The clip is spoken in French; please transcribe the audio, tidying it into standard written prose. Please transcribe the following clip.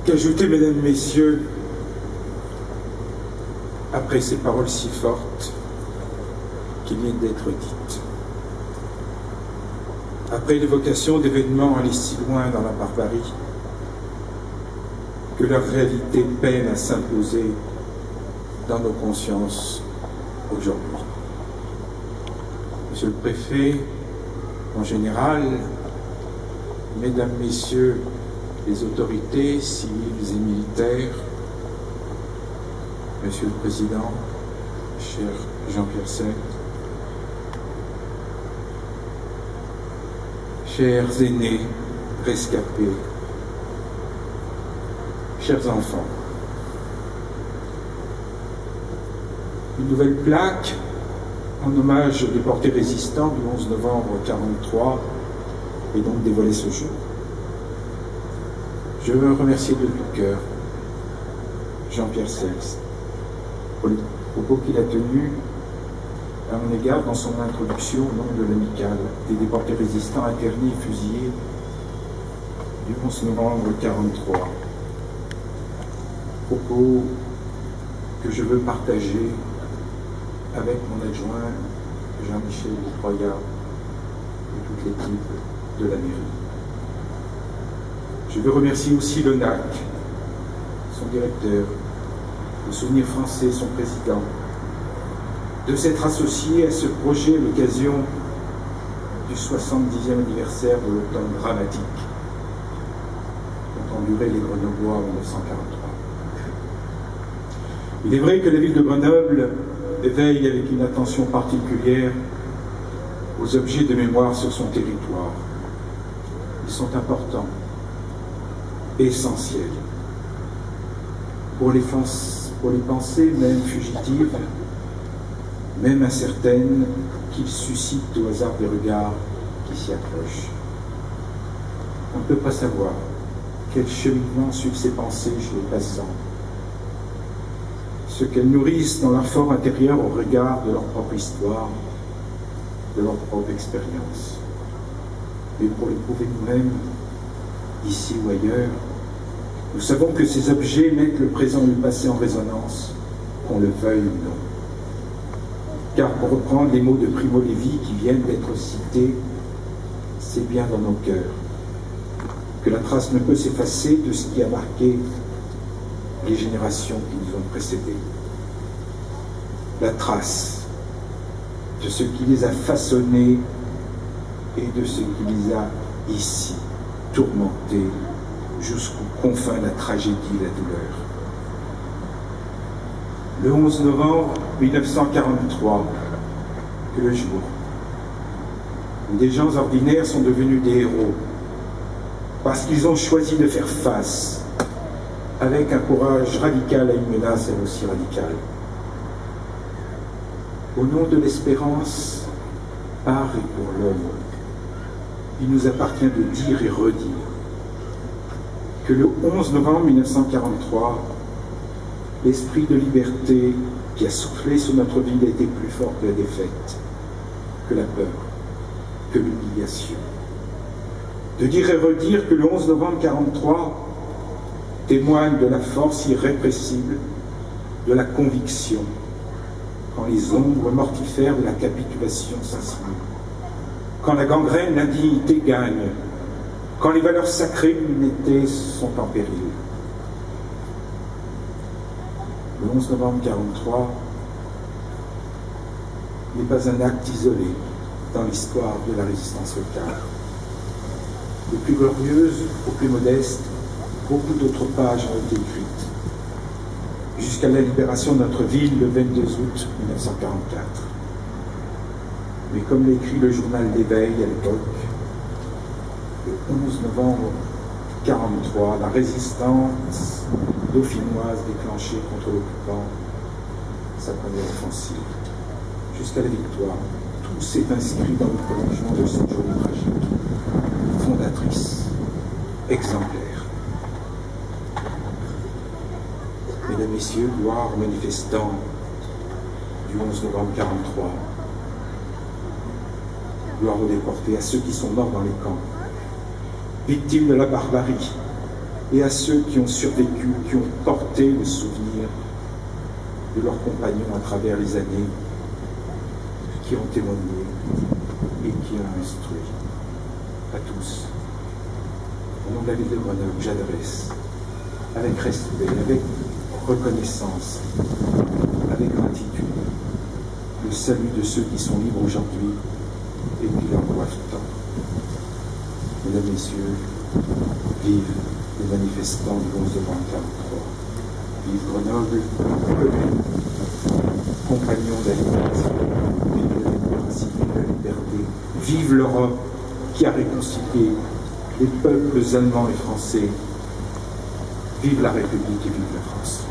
Qu'ajouter, mesdames, messieurs, après ces paroles si fortes qui viennent d'être dites, après l'évocation d'événements allés si loin dans la barbarie, que leur réalité peine à s'imposer dans nos consciences aujourd'hui. Monsieur le préfet, en général, mesdames, messieurs les autorités civiles et militaires, Monsieur le Président, cher Jean-Pierre Seynt, chers aînés rescapés, chers enfants, une nouvelle plaque en hommage aux déportés résistants du 11 novembre 1943 est donc dévoilée ce jour. Je veux remercier de tout cœur Jean-Pierre Seynt pour les propos qu'il a tenus à mon égard dans son introduction au nom de l'amicale des déportés résistants internés et fusillés du 11 novembre 1943. Propos que je veux partager avec mon adjoint Jean-Michel Troyat et toute l'équipe de la mairie. Je veux remercier aussi l'ONAC, son directeur, le Souvenir français, son président, de s'être associé à ce projet à l'occasion du 70e anniversaire de l'automne dramatique dont ont duré les Grenoblois en 1943. Il est vrai que la ville de Grenoble veille avec une attention particulière aux objets de mémoire sur son territoire. Ils sont importants, essentiels, pour les pensées même fugitives, même incertaines, qu'ils suscitent au hasard des regards qui s'y approchent. On ne peut pas savoir quel cheminement suivent ces pensées chez les passants, ce qu'elles nourrissent dans leur fort intérieur au regard de leur propre histoire, de leur propre expérience. Mais pour l'éprouver nous-mêmes, ici ou ailleurs, nous savons que ces objets mettent le présent et le passé en résonance, qu'on le veuille ou non. Car pour reprendre les mots de Primo Levi qui viennent d'être cités, c'est bien dans nos cœurs que la trace ne peut s'effacer de ce qui a marqué les générations qui nous ont précédés. La trace de ce qui les a façonnés et de ce qui les a ici tourmentés jusqu'aux confins de la tragédie et la douleur. Le 11 novembre 1943, que le jour où des gens ordinaires sont devenus des héros parce qu'ils ont choisi de faire face avec un courage radical à une menace elle aussi radicale. Au nom de l'espérance, par et pour l'homme, il nous appartient de dire et redire que le 11 novembre 1943, l'esprit de liberté qui a soufflé sur notre ville a été plus fort que la défaite, que la peur, que l'humiliation. De dire et redire que le 11 novembre 1943 témoigne de la force irrépressible, de la conviction, quand les ombres mortifères de la capitulation s'assoient, quand la gangrène, l'indignité gagne, quand les valeurs sacrées de l'unité sont en péril. Le 11 novembre 1943 n'est pas un acte isolé dans l'histoire de la résistance locale. Des plus glorieuses aux plus modestes, beaucoup d'autres pages ont été écrites, jusqu'à la libération de notre ville le 22 août 1944. Mais comme l'écrit le journal d'Éveil à l'époque, le 11 novembre 1943, la résistance dauphinoise déclenchée contre l'occupant, sa première offensive, jusqu'à la victoire. Tout s'est inscrit dans le prolongement de cette journée tragique, fondatrice, exemplaire. Mesdames, Messieurs, gloire aux manifestants du 11 novembre 1943, gloire aux déportés, à ceux qui sont morts dans les camps, victimes de la barbarie, et à ceux qui ont survécu, qui ont porté le souvenir de leurs compagnons à travers les années, qui ont témoigné et qui ont instruit. À tous, au nom de la ville de Grenoble, j'adresse avec respect, avec reconnaissance, avec gratitude, le salut de ceux qui sont libres aujourd'hui et qui leur doivent tant. Mesdames, Messieurs, vive les manifestants du 11 novembre 1943. Vive Grenoble, commune, compagnon de la libération, vive la démocratie, vive la liberté, vive l'Europe qui a réconcilié les peuples allemands et français. Vive la République et vive la France.